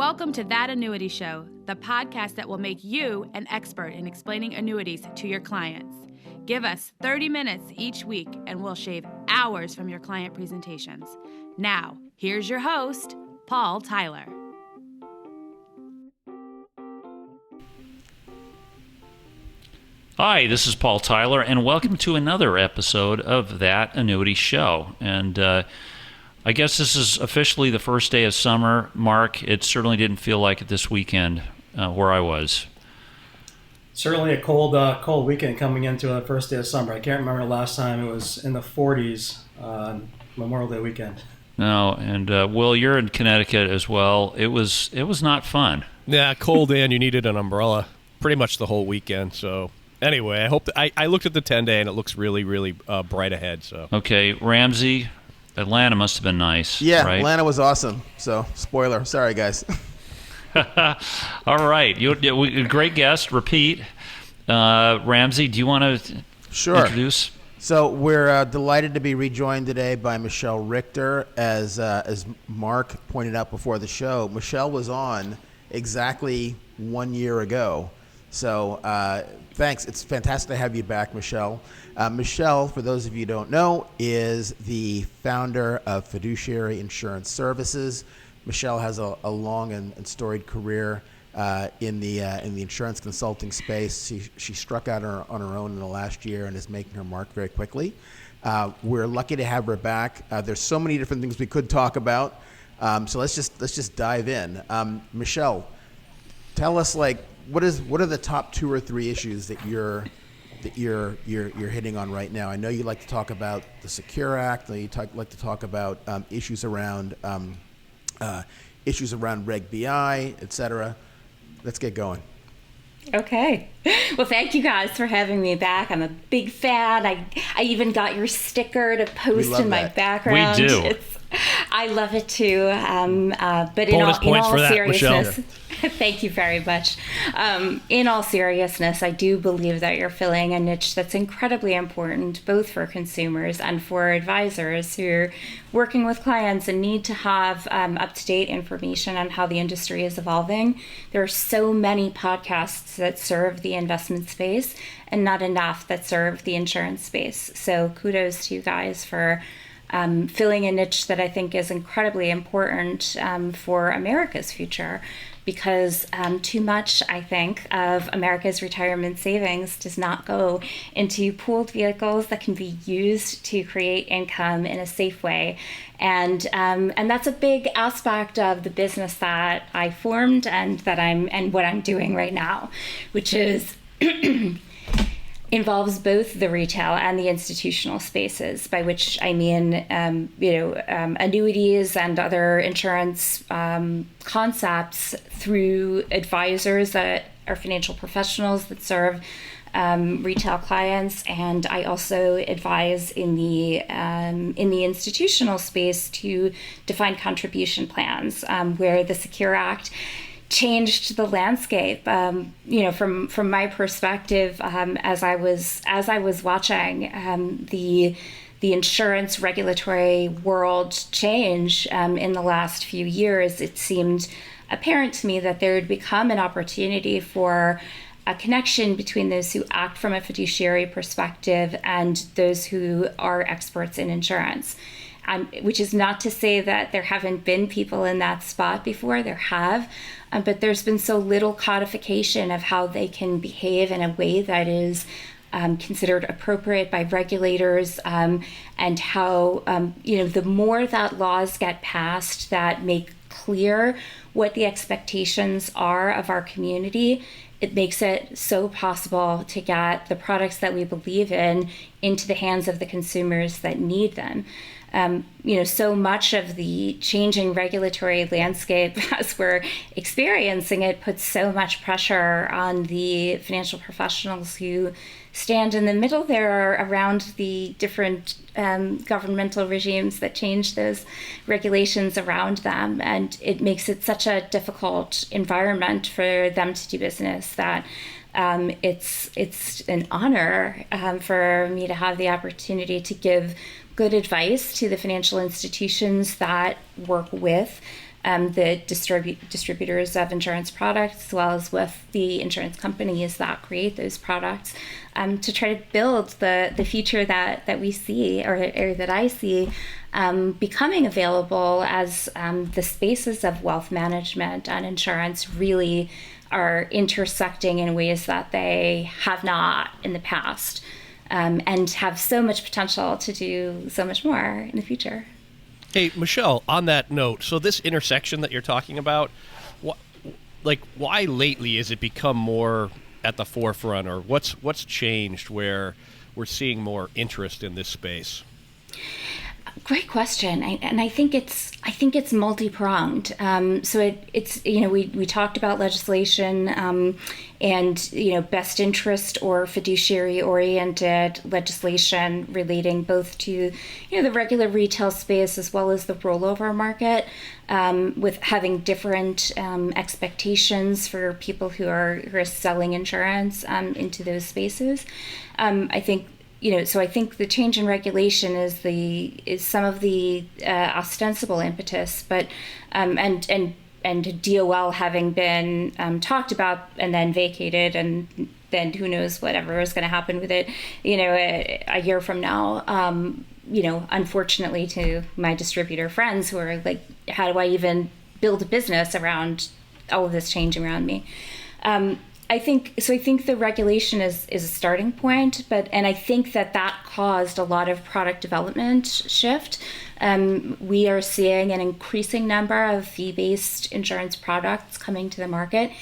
Welcome to That Annuity Show, the podcast that will make you an expert in explaining annuities to your clients. Give us 30 minutes each week and we'll shave hours from your client presentations. Now, here's your host, Paul Tyler. Hi, this is Paul Tyler, and welcome to another episode of That Annuity Show. And I guess this is officially the first day of summer. Mark, it certainly didn't feel like it this weekend where I was. Certainly a cold weekend coming into the first day of summer. I can't remember the last time it was in the 40s on Memorial Day weekend. No, and Will, you're in Connecticut as well. It was not fun. Yeah, cold and you needed an umbrella pretty much the whole weekend, so... Anyway, I hope I looked at the 10-day and it looks really, really bright ahead. So okay, Ramsey, Atlanta must have been nice. Yeah, right? Atlanta was awesome. So, spoiler. Sorry, guys. All right, great guest. Repeat, Ramsey. Do you want to introduce? So we're delighted to be rejoined today by Michelle Richter. As Mark pointed out before the show, Michelle was on exactly 1 year ago. So thanks. It's fantastic to have you back, Michelle. Michelle, for those of you who don't know, is the founder of Fiduciary Insurance Services. Michelle has a long and storied career in the insurance consulting space. She struck out on her own in the last year and is making her mark very quickly. We're lucky to have her back. There's so many different things we could talk about. So let's just dive in. Michelle, tell us what are the top 2 or 3 issues that you're hitting on right now? I know you like to talk about the Secure Act. You like to talk about issues around Reg BI, et cetera. Let's get going. Okay. Well, thank you guys for having me back. I'm a big fan. I even got your sticker to post in my background. We do. I love it too. But in all seriousness, Michelle. Thank you very much. In all seriousness, I do believe that you're filling a niche that's incredibly important, both for consumers and for advisors who are working with clients and need to have up-to-date information on how the industry is evolving. There are so many podcasts that serve the investment space and not enough that serve the insurance space. So kudos to you guys for filling a niche that I think is incredibly important for America's future, because too much, I think, of America's retirement savings does not go into pooled vehicles that can be used to create income in a safe way. And that's a big aspect of the business that I formed and what I'm doing right now, which is involves both the retail and the institutional spaces, by which I mean, annuities and other insurance concepts through advisors that are financial professionals that serve retail clients, and I also advise in the institutional space to define contribution plans, where the Secure Act changed the landscape. From my perspective, as I was watching the insurance regulatory world change in the last few years, it seemed apparent to me that there would become an opportunity for a connection between those who act from a fiduciary perspective and those who are experts in insurance. Which is not to say that there haven't been people in that spot before. There have, but there's been so little codification of how they can behave in a way that is considered appropriate by regulators, and how, the more that laws get passed that make clear what the expectations are of our community, it makes it so possible to get the products that we believe in into the hands of the consumers that need them. So much of the changing regulatory landscape as we're experiencing it puts so much pressure on the financial professionals who stand in the middle there around the different governmental regimes that change those regulations around them. And it makes it such a difficult environment for them to do business that it's an honor for me to have the opportunity to give good advice to the financial institutions that work with the distributors of insurance products, as well as with the insurance companies that create those products, to try to build the future that we see, or that I see, becoming available as the spaces of wealth management and insurance really are intersecting in ways that they have not in the past, and have so much potential to do so much more in the future. Hey, Michelle, on that note, so this intersection that you're talking about, why lately has it become more at the forefront, or what's changed where we're seeing more interest in this space? Great question, and I think it's multi-pronged. So it's we talked about legislation, and best interest or fiduciary-oriented legislation relating both to the regular retail space as well as the rollover market, with having different expectations for people who are selling insurance into those spaces. I think. So I think the change in regulation is some of the ostensible impetus, but and DOL having been talked about and then vacated, and then who knows whatever is going to happen with it, a year from now. Unfortunately, to my distributor friends who are like, how do I even build a business around all of this changing around me? I think the regulation is a starting point, and I think that caused a lot of product development shift. We are seeing an increasing number of fee-based insurance products coming to the market.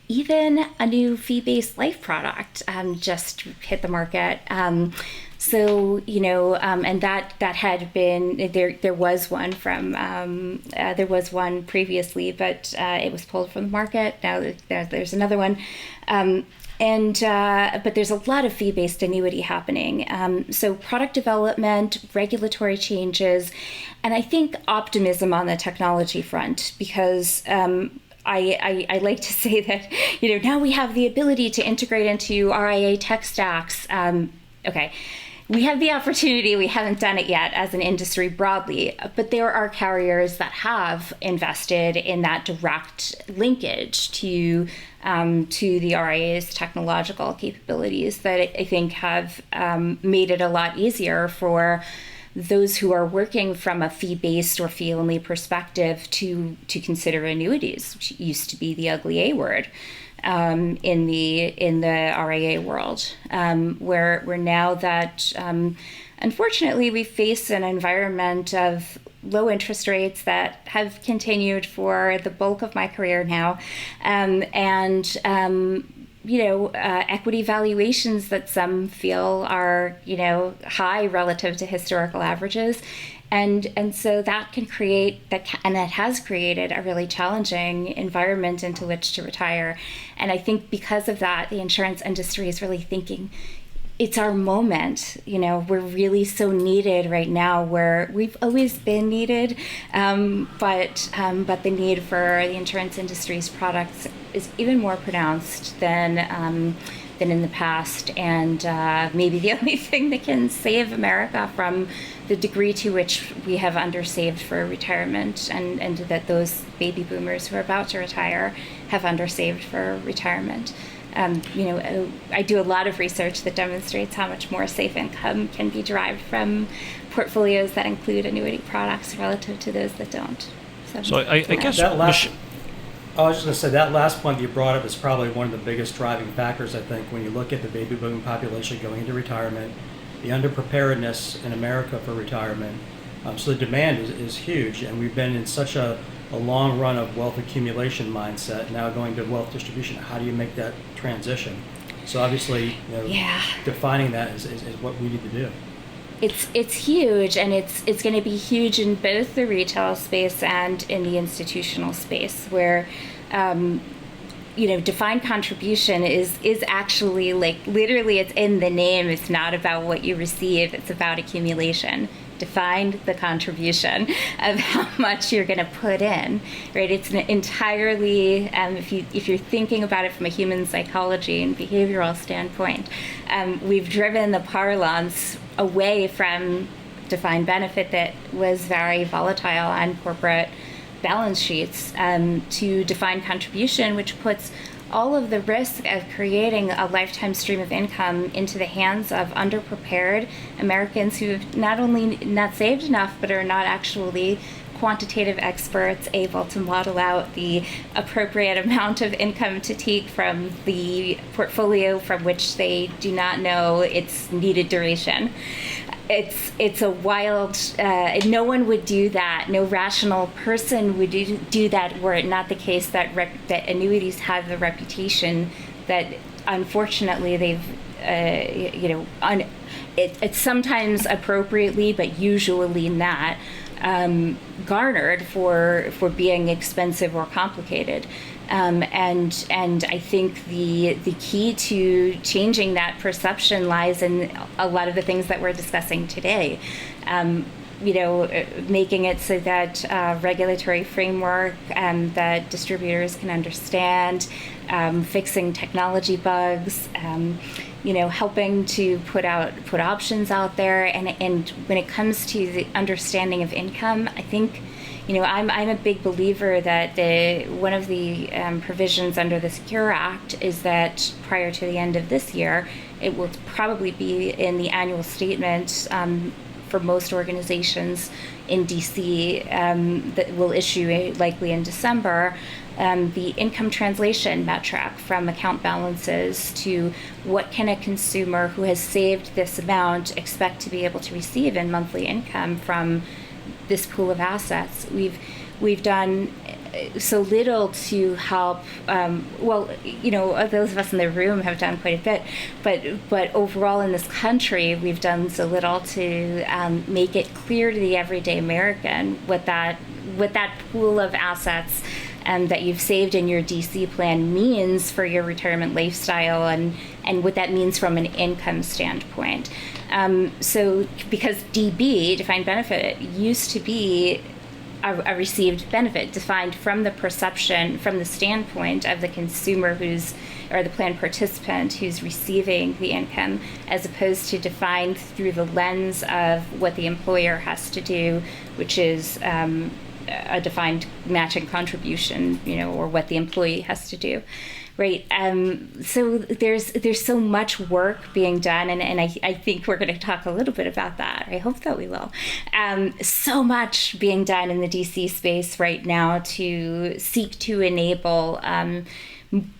Even a new fee-based life product just hit the market. And that had been there was one previously, but it was pulled from the market. Now there's another one, but there's a lot of fee-based annuity happening. So product development, regulatory changes, and I think optimism on the technology front, because I like to say that now we have the ability to integrate into RIA tech stacks. Okay. We have the opportunity, we haven't done it yet as an industry broadly, but there are carriers that have invested in that direct linkage to the RIA's technological capabilities that I think have made it a lot easier for those who are working from a fee-based or fee-only perspective to consider annuities, which used to be the ugly A word. In the RIA world, where now that unfortunately we face an environment of low interest rates that have continued for the bulk of my career now, equity valuations that some feel are high relative to historical averages. And so that can create and that has created a really challenging environment into which to retire. And I think because of that, the insurance industry is really thinking, it's our moment. We're really so needed right now, where we've always been needed, but the need for the insurance industry's products is even more pronounced than in the past, and maybe the only thing that can save America from the degree to which we have undersaved for retirement, and that those baby boomers who are about to retire have undersaved for retirement. I do a lot of research that demonstrates how much more safe income can be derived from portfolios that include annuity products relative to those that don't. So I guess I was just going to say, that last point you brought up is probably one of the biggest driving factors, I think, when you look at the baby boom population going into retirement, the underpreparedness in America for retirement. So the demand is huge, and we've been in such a long run of wealth accumulation mindset, now going to wealth distribution. How do you make that transition? So obviously, defining that is what we need to do. It's huge, and it's going to be huge in both the retail space and in the institutional space, where defined contribution is actually, like, literally, it's in the name. It's not about what you receive, it's about accumulation. Define the contribution of how much you're going to put in, right? It's an entirely, if you're thinking about it from a human psychology and behavioral standpoint, we've driven the parlance away from defined benefit that was very volatile and corporate balance sheets to defined contribution, which puts all of the risk of creating a lifetime stream of income into the hands of underprepared Americans who have not only not saved enough, but are not actually quantitative experts able to model out the appropriate amount of income to take from the portfolio from which they do not know its needed duration. It's a wild, no one would do that. No rational person would do that were it not the case that annuities have the reputation that unfortunately they've, it's sometimes appropriately, but usually not, garnered for being expensive or complicated. And I think the key to changing that perception lies in a lot of the things that we're discussing today. Making it so that regulatory framework that distributors can understand, fixing technology bugs, helping to put options out there. And when it comes to the understanding of income, I think, I'm a big believer that one of the provisions under the Secure Act is that prior to the end of this year, it will probably be in the annual statement for most organizations in DC that will issue likely in December, the income translation metric from account balances to what can a consumer who has saved this amount expect to be able to receive in monthly income from this pool of assets. We've done so little to help. Those of us in the room have done quite a bit, but overall in this country, we've done so little to make it clear to the everyday American what that pool of assets that you've saved in your DC plan means for your retirement lifestyle and what that means from an income standpoint. So because DB, defined benefit, used to be a received benefit defined from the perception, from the standpoint of the consumer or the plan participant who's receiving the income, as opposed to defined through the lens of what the employer has to do, which is a defined matching contribution, or what the employee has to do. Right. So there's so much work being done, and I think we're going to talk a little bit about that. I hope that we will. So much being done in the DC space right now to seek to enable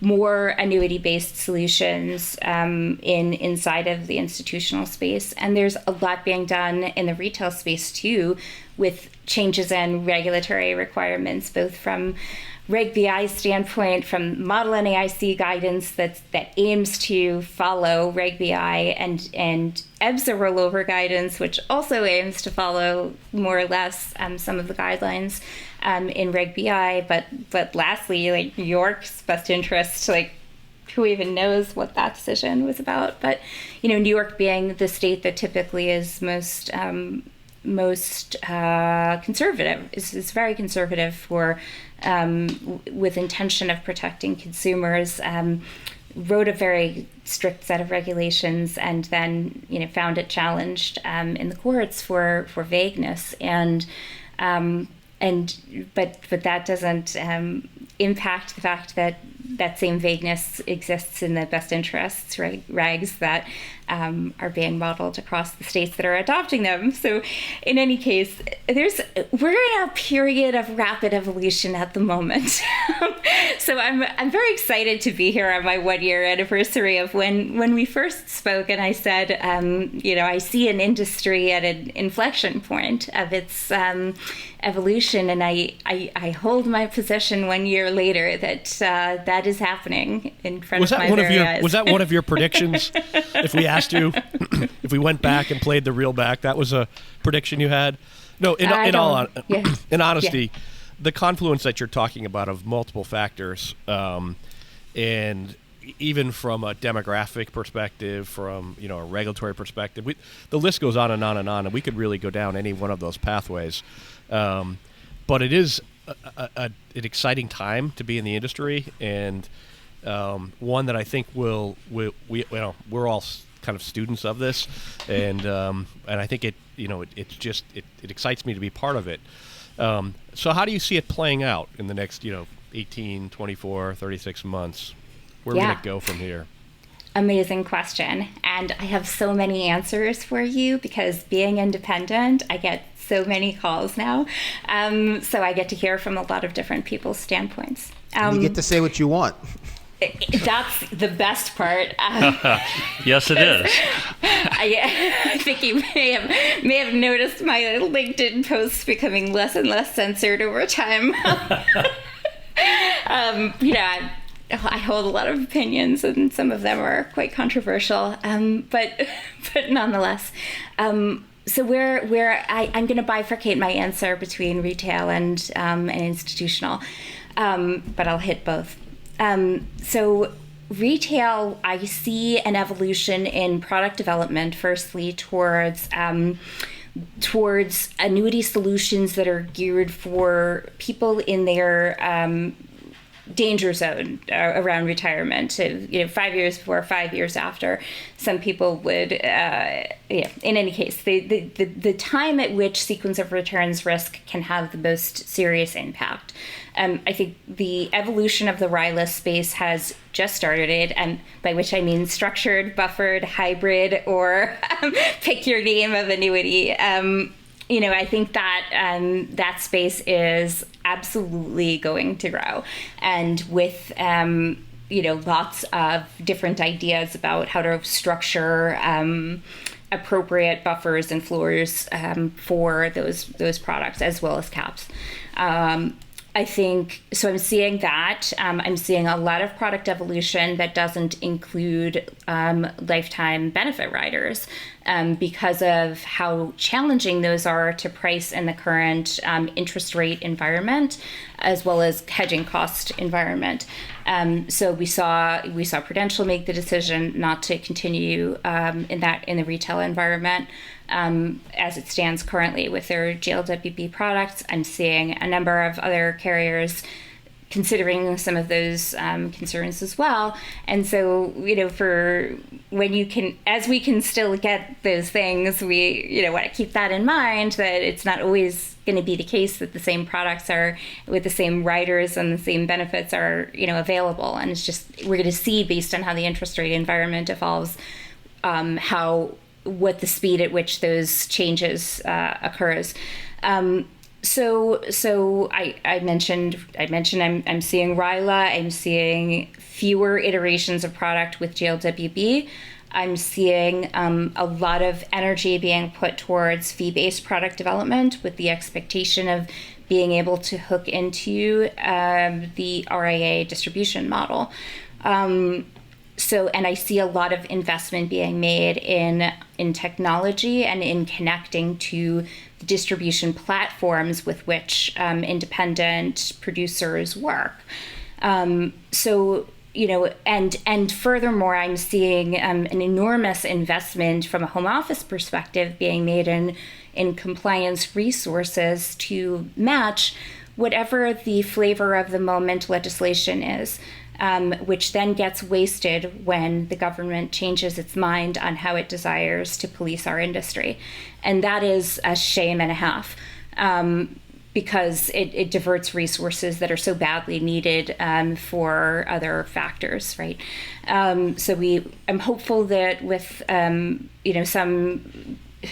more annuity-based solutions inside of the institutional space. And there's a lot being done in the retail space too, with changes in regulatory requirements, both from Reg BI standpoint, from Model NAIC guidance that aims to follow Reg BI, and EBSA rollover guidance, which also aims to follow more or less some of the guidelines in Reg BI. But lastly, like New York's best interest, like who even knows what that decision was about? But New York being the state that typically is most conservative, is very conservative for with intention of protecting consumers, wrote a very strict set of regulations, and then found it challenged in the courts for vagueness, but that doesn't impact the fact that that same vagueness exists in the best interests regs that are being modeled across the states that are adopting them. So in any case, we're in a period of rapid evolution at the moment. So I'm very excited to be here on my 1-year anniversary of when we first spoke, and I said, I see an industry at an inflection point of its evolution, and I hold my position 1 year later that that is happening in front of my very eyes. Was that one of your predictions? If we asked you, if we went back and played the reel back, that was a prediction you had? No, in honesty, yeah. The confluence that you're talking about of multiple factors, and even from a demographic perspective, from a regulatory perspective, the list goes on and on and on, and we could really go down any one of those pathways. But it is an exciting time to be in the industry, and one that I think we're all kind of students of this, and I think it excites me to be part of it. So how do you see it playing out in the next, 18, 24, 36 months? Where are we going to go from here? Amazing question. And I have so many answers for you because being independent, I get so many calls now. So I get to hear from a lot of different people's standpoints. You get to say what you want. That's the best part. Yes, it is. I think you may have noticed my LinkedIn posts becoming less and less censored over time. I hold a lot of opinions, and some of them are quite controversial. But nonetheless, so where I'm going to bifurcate my answer between retail and institutional, but I'll hit both. So retail, I see an evolution in product development, firstly towards annuity solutions that are geared for people in their danger zone around retirement. 5 years before, 5 years after. Some people would, in any case, the time at which sequence of returns risk can have the most serious impact. I think the evolution of the RILA space has just started, and by which I mean structured, buffered, hybrid, or pick your name of annuity. I think that that space is absolutely going to grow, and with lots of different ideas about how to structure appropriate buffers and floors for those products, as well as caps. I think, so I'm seeing that. I'm seeing a lot of product evolution that doesn't include lifetime benefit riders because of how challenging those are to price in the current interest rate environment, as well as hedging cost environment. So we saw Prudential make the decision not to continue in the retail environment. As it stands currently with their GLWB products. I'm seeing a number of other carriers considering some of those concerns as well. And so, for when as we can still get those things, we, want to keep that in mind, that it's not always going to be the case that the same products are with the same riders and the same benefits are, available. And it's just, we're going to see based on how the interest rate environment evolves, what the speed at which those changes occurs. So I mentioned I'm seeing RILA. I'm seeing fewer iterations of product with GLWB. I'm seeing a lot of energy being put towards fee-based product development with the expectation of being able to hook into the RIA distribution model. And I see a lot of investment being made in technology and in connecting to the distribution platforms with which independent producers work. And furthermore, I'm seeing an enormous investment from a home office perspective being made in compliance resources to match whatever the flavor of the moment legislation is. Which then gets wasted when the government changes its mind on how it desires to police our industry. And that is a shame and a half, because it diverts resources that are so badly needed for other factors, right? So I'm hopeful that with some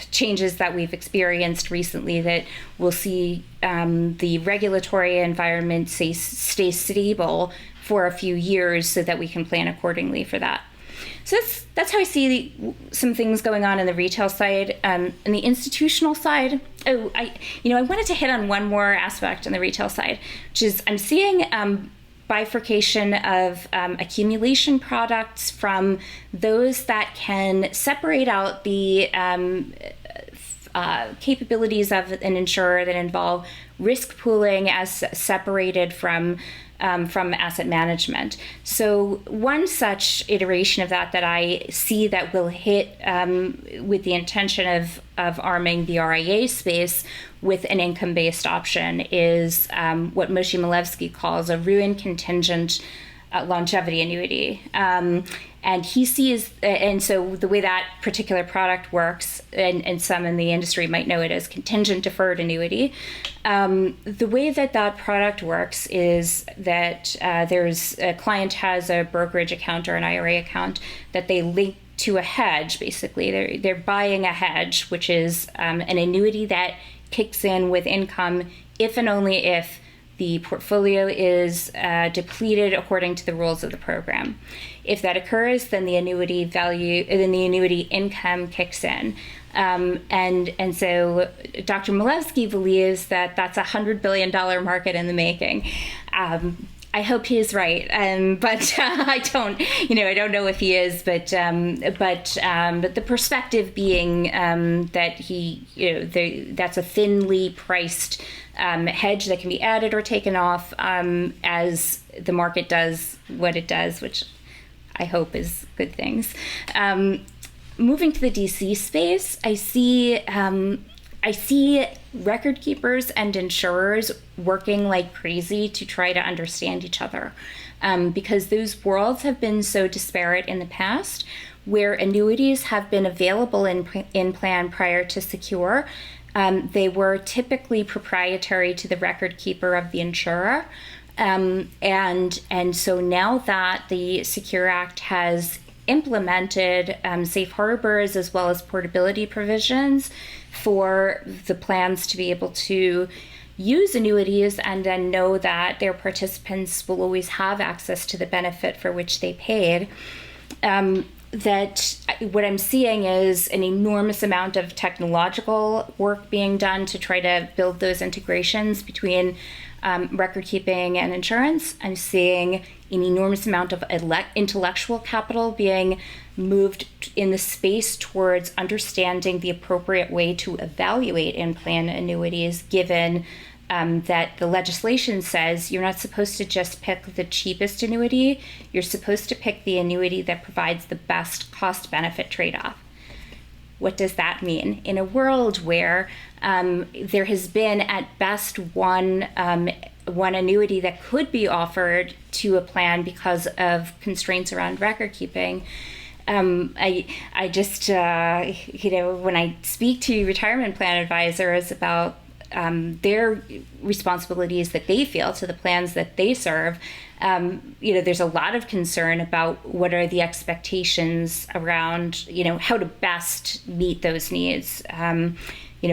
changes that we've experienced recently, that we'll see the regulatory environment stay stable for a few years so that we can plan accordingly for that. So that's how I see some things going on in the retail side. In the institutional side, I wanted to hit on one more aspect on the retail side, which is I'm seeing bifurcation of accumulation products from those that can separate out the capabilities of an insurer that involve risk pooling as separated from asset management. So one such iteration of that I see that will hit with the intention of arming the RIA space with an income-based option is what Moshe Milevsky calls a ruin contingent longevity annuity. And he sees, and so the way that particular product works, and some in the industry might know it as contingent deferred annuity. The way that product works is that there's a client has a brokerage account or an IRA account that they link to a hedge. Basically, they're buying a hedge, which is an annuity that kicks in with income if and only if the portfolio is depleted according to the rules of the program. If that occurs, then the annuity income kicks in. And so Dr. Milewski believes that that's a $100 billion market in the making. I hope he is right, but I don't know if he is. But the perspective being that that's a thinly priced hedge that can be added or taken off as the market does what it does, which I hope is good things. Moving to the DC space, I see record keepers and insurers working like crazy to try to understand each other, because those worlds have been so disparate in the past, where annuities have been available in plan prior to Secure. They were typically proprietary to the record keeper of the insurer. And so now that the Secure Act has implemented safe harbors as well as portability provisions for the plans to be able to use annuities and then know that their participants will always have access to the benefit for which they paid, that what I'm seeing is an enormous amount of technological work being done to try to build those integrations between record keeping and insurance. I'm seeing an enormous amount of intellectual capital being moved in the space towards understanding the appropriate way to evaluate in-plan annuities, given that the legislation says you're not supposed to just pick the cheapest annuity, you're supposed to pick the annuity that provides the best cost-benefit trade-off. What does that mean? In a world where there has been at best one annuity that could be offered to a plan because of constraints around record keeping, I just, when I speak to retirement plan advisors about their responsibilities that they feel to the plans that they serve, there's a lot of concern about what are the expectations around, how to best meet those needs.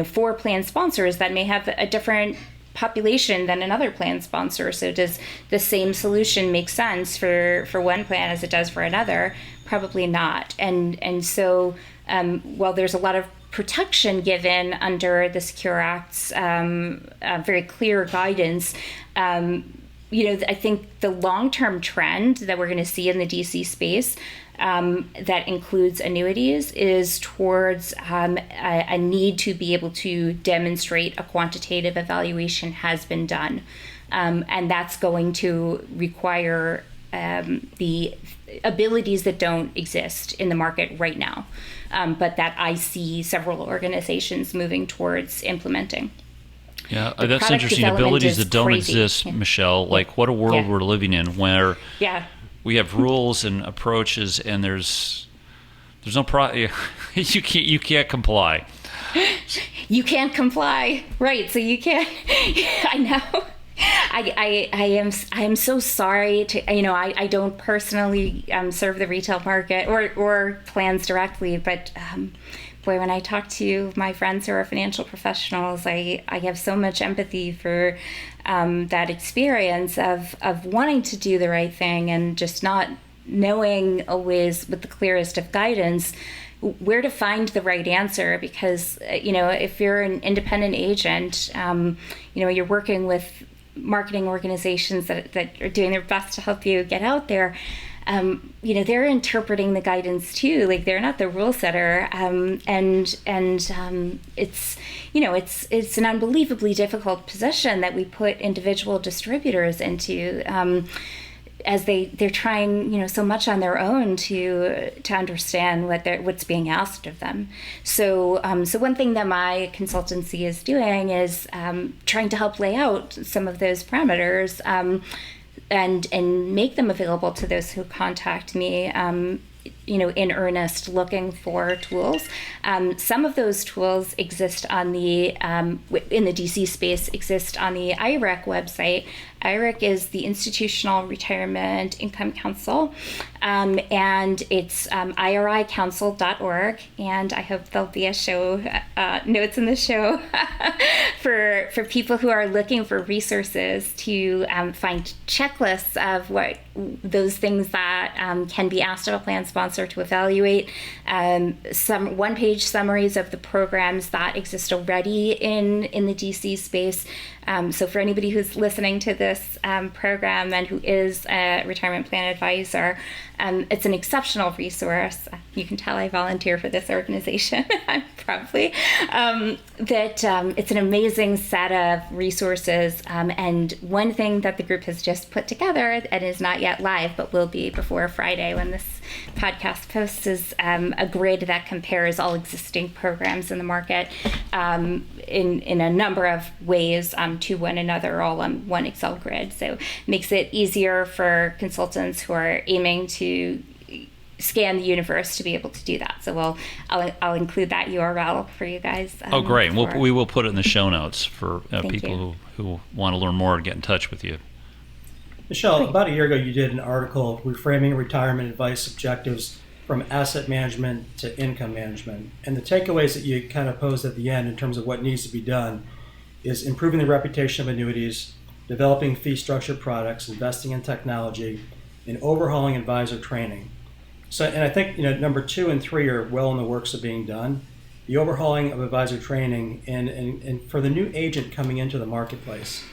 For plan sponsors that may have a different population than another plan sponsor. So does the same solution make sense for one plan as it does for another? Probably not. And so while there's a lot of protection given under the Secure Act's very clear guidance, I think the long-term trend that we're going to see in the DC space that includes annuities is towards a need to be able to demonstrate a quantitative evaluation has been done. And that's going to require the abilities that don't exist in the market right now, but that I see several organizations moving towards implementing. Yeah, that's interesting. Abilities that don't exist, Michelle. Like, what a world we're living in, where we have rules and approaches, and there's no you can't comply. You can't comply, right? So you can't. I know. I am so sorry to I don't personally serve the retail market or plans directly, but boy, when I talk to my friends who are financial professionals, I have so much empathy for that experience of wanting to do the right thing and just not knowing always with the clearest of guidance where to find the right answer, because if you're an independent agent, you're working with marketing organizations that are doing their best to help you get out there. They're interpreting the guidance too. Like, they're not the rule setter, and it's an unbelievably difficult position that we put individual distributors into, as they're trying so much on their own to understand what's being asked of them. So one thing that my consultancy is doing is trying to help lay out some of those parameters and make them available to those who contact me, in earnest looking for tools. Some of those tools exist on the in the DC space exist on the IRIC website. IRIC is the Institutional Retirement Income Council, and it's iricouncil.org, and I hope there'll be a show notes in the show for people who are looking for resources to find checklists of what those things that can be asked of a plan sponsor to evaluate, some one-page summaries of the programs that exist already in the DC space. So for anybody who's listening to this program and who is a retirement plan advisor, it's an exceptional resource. You can tell I volunteer for this organization, probably. That it's an amazing set of resources. And one thing that the group has just put together and is not yet live, but will be before Friday when this podcast posts, is a grid that compares all existing programs in the market in a number of ways to one another, all on one Excel grid. So it makes it easier for consultants who are aiming to scan the universe to be able to do that. So I'll include that URL for you guys. Oh, great. We will put it in the show notes for people who want to learn more and get in touch with you. Michelle, about a year ago, you did an article reframing retirement advice objectives from asset management to income management. And the takeaways that you kind of posed at the end in terms of what needs to be done is improving the reputation of annuities, developing fee structured products, investing in technology, and overhauling advisor training. So, and I think number 2 and 3 are well in the works of being done. The overhauling of advisor training and for the new agent coming into the marketplace.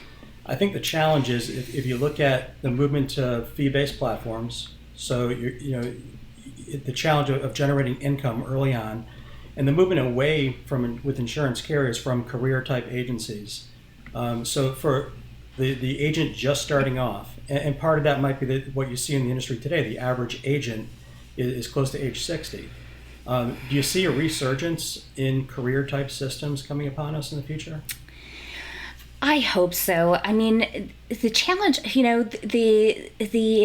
I think the challenge is if you look at the movement to fee-based platforms, so the challenge of generating income early on, and the movement away from with insurance carriers from career-type agencies. So for the agent just starting off, and part of that might be what you see in the industry today. The average agent is close to age 60. Do you see a resurgence in career-type systems coming upon us in the future? I hope so. I mean, the challenge, the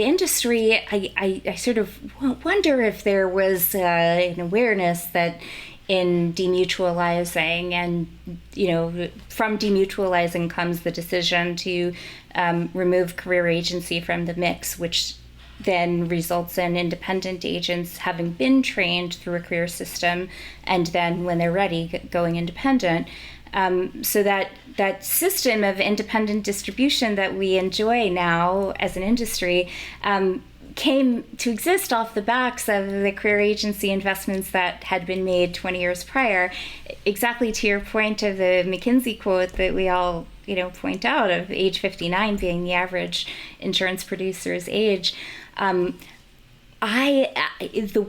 industry, I sort of wonder if there was an awareness that in demutualizing, and from demutualizing comes the decision to remove career agency from the mix, which then results in independent agents having been trained through a career system, and then when they're ready, going independent. So that system of independent distribution that we enjoy now as an industry came to exist off the backs of the career agency investments that had been made 20 years prior. Exactly to your point of the McKinsey quote that we all point out of age 59 being the average insurance producer's age. The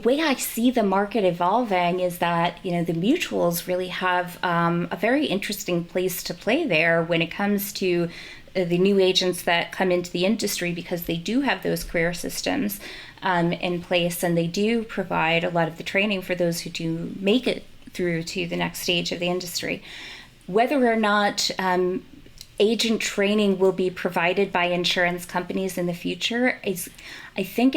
way I see the market evolving is that the mutuals really have a very interesting place to play there when it comes to the new agents that come into the industry, because they do have those career systems in place, and they do provide a lot of the training for those who do make it through to the next stage of the industry. Whether or not agent training will be provided by insurance companies in the future I think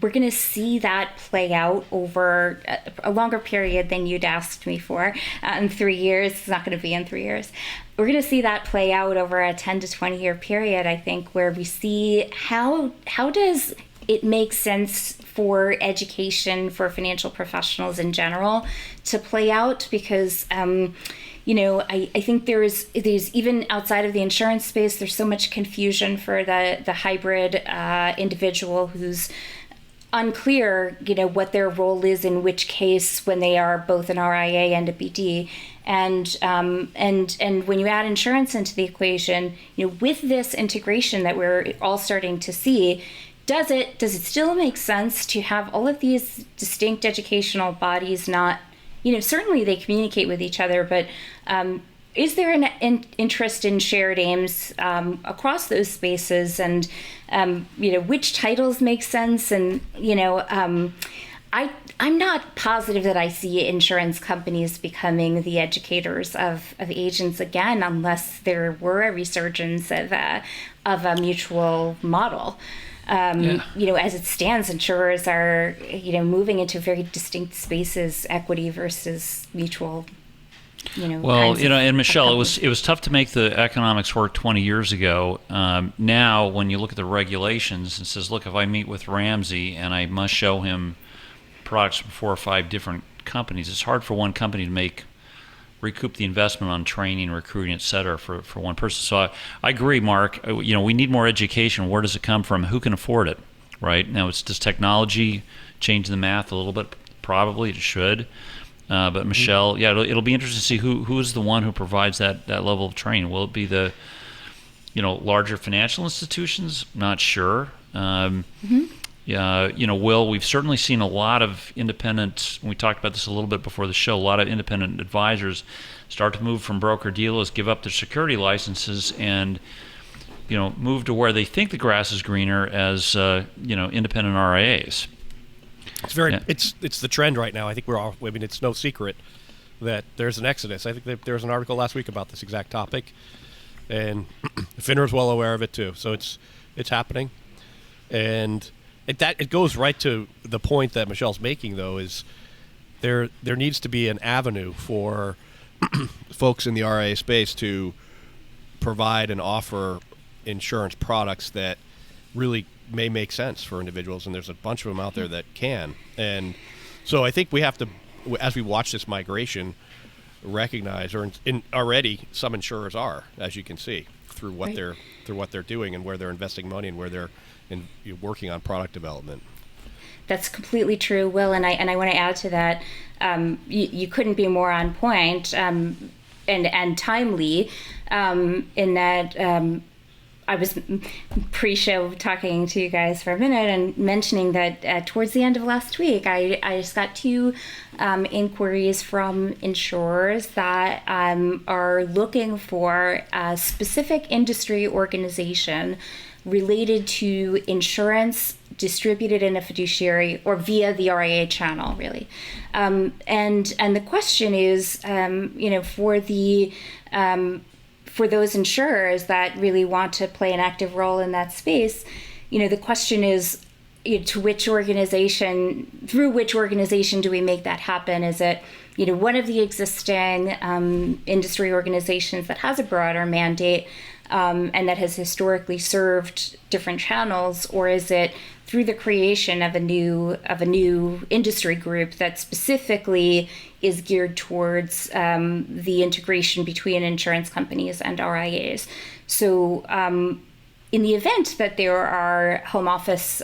we're gonna see that play out over a longer period than you'd asked me for. In 3 years, it's not gonna be in 3 years. We're gonna see that play out over a 10 to 20 year period, I think, where we see how does it make sense for education for financial professionals in general to play out, because I think there's even outside of the insurance space, there's so much confusion for the hybrid individual who's unclear, what their role is in which case when they are both an RIA and a BD. And when you add insurance into the equation, with this integration that we're all starting to see, does it still make sense to have all of these distinct educational bodies not, certainly they communicate with each other, but is there an interest in shared aims across those spaces, and which titles make sense? And I'm not positive that I see insurance companies becoming the educators of agents again, unless there were a resurgence of a mutual model. As it stands, insurers are, moving into very distinct spaces, equity versus mutual. Well, and Michelle, it was tough to make the economics work 20 years ago. Now, when you look at the regulations, it says, look, if I meet with Ramsey and I must show him products from 4 or 5 different companies, it's hard for one company to recoup the investment on training, recruiting, et cetera, for one person. So I agree, Mark. We need more education. Where does it come from? Who can afford it? Right now, does technology change the math a little bit? Probably it should. But Michelle, it'll be interesting to see who is the one who provides that level of training. Will it be the larger financial institutions? Not sure. We've certainly seen a lot of independent. We talked about this a little bit before the show. A lot of independent advisors start to move from broker dealers, give up their security licenses, and move to where they think the grass is greener as independent RIAs. It's the trend right now. I think it's no secret that there's an exodus. I think there was an article last week about this exact topic, and FINRA's well aware of it too. So it's happening, and it goes right to the point that Michelle's making, though, is there needs to be an avenue for folks in the RIA space to provide and offer insurance products that really may make sense for individuals, and there's a bunch of them out there that can. And so I think we have to, as we watch this migration, recognize, or already some insurers are, as you can see, through what they're doing and where they're investing money and where they're working on product development. That's completely true, Will, and I want to add to that. You couldn't be more on point and timely in that. I was pre-show talking to you guys for a minute and mentioning that towards the end of last week, I just got 2 inquiries from insurers that are looking for a specific industry organization related to insurance distributed in a fiduciary or via the RIA channel, really. And the question is, for those insurers that really want to play an active role in that space, the question is, through which organization do we make that happen? Is it, one of the existing industry organizations that has a broader mandate and that has historically served different channels, or is it through the creation of a new industry group that specifically is geared towards the integration between insurance companies and RIAs? So in the event that there are home office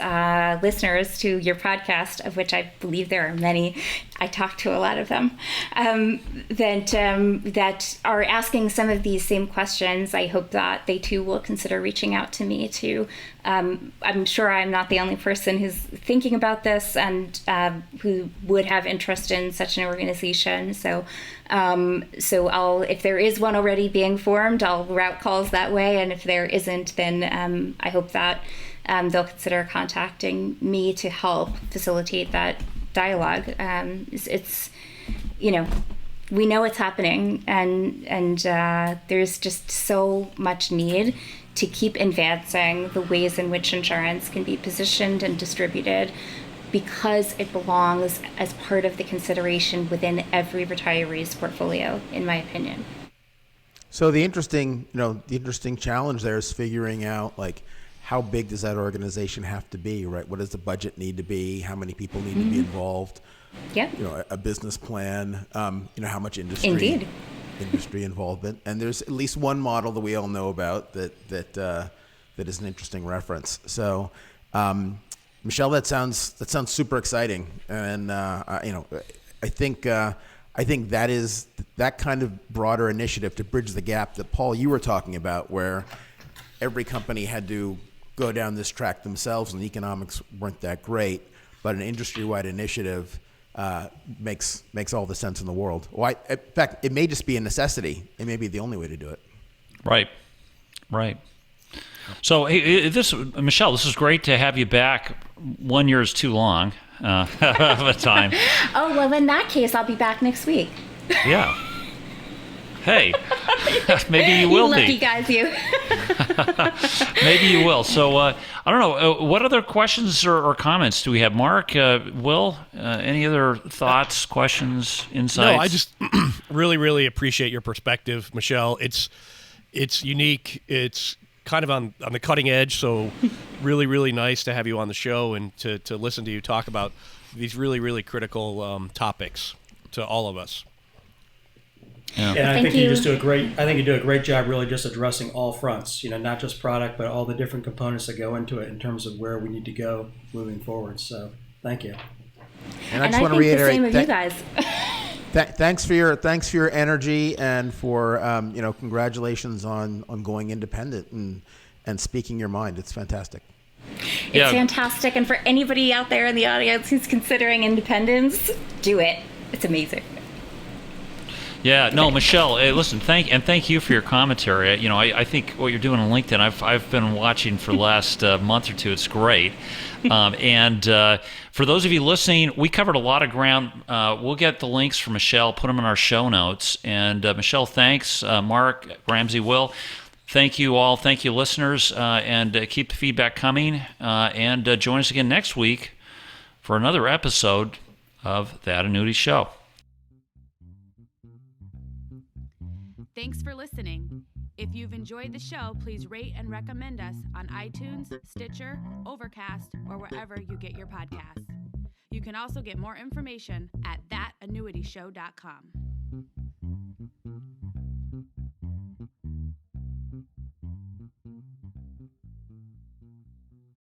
listeners to your podcast, of which I believe there are many, I talk to a lot of them, that are asking some of these same questions, I hope that they too will consider reaching out to me too. I'm sure I'm not the only person who's thinking about this and who would have interest in such an organization. So I'll, if there is one already being formed, I'll route calls that way. And if there isn't, then I hope that they'll consider contacting me to help facilitate that dialogue. It's we know it's happening, and there's just so much need to keep advancing the ways in which insurance can be positioned and distributed, because it belongs as part of the consideration within every retiree's portfolio, in my opinion. So the interesting challenge there is figuring out, like, how big does that organization have to be, right? What does the budget need to be? How many people need to be involved? Yeah. A business plan. How much industry involvement. And there's at least one model that we all know about that is an interesting reference. So, Michelle, that sounds super exciting, and I think that is that kind of broader initiative to bridge the gap that, Paul, you were talking about, where every company had to go down this track themselves and the economics weren't that great, but an industry-wide initiative makes all the sense in the world. Well, in fact, it may just be a necessity. It may be the only way to do it. Right. So, hey, Michelle, this is great to have you back. 1 year is too long of a time. Oh, well, in that case, I'll be back next week. Yeah. Hey, maybe you will you lucky be. guys, you. Maybe you will. So I don't know. What other questions or comments do we have? Mark, Will, any other thoughts, questions, insights? No, I just really, really appreciate your perspective, Michelle. It's unique. It's kind of on the cutting edge. So really, really nice to have you on the show and to listen to you talk about these really, really critical topics to all of us. Yeah. And I Thank think you you. just do a great job really just addressing all fronts, not just product, but all the different components that go into it in terms of where we need to go moving forward. So thank you. And I And just I want to think the reiterate, same of you guys. thanks for your energy and for congratulations on going independent and speaking your mind. It's fantastic. It's fantastic. And for anybody out there in the audience who's considering independence, do it. It's amazing. Yeah, no, Michelle, listen, thank you for your commentary. I think what you're doing on LinkedIn, I've been watching for the last month or two. It's great. And for those of you listening, we covered a lot of ground. We'll get the links for Michelle, put them in our show notes. And Michelle, thanks. Mark, Ramsey, Will, thank you all. Thank you, listeners. And keep the feedback coming. And join us again next week for another episode of That Annuity Show. Thanks for listening. If you've enjoyed the show, please rate and recommend us on iTunes, Stitcher, Overcast, or wherever you get your podcasts. You can also get more information at thatannuityshow.com.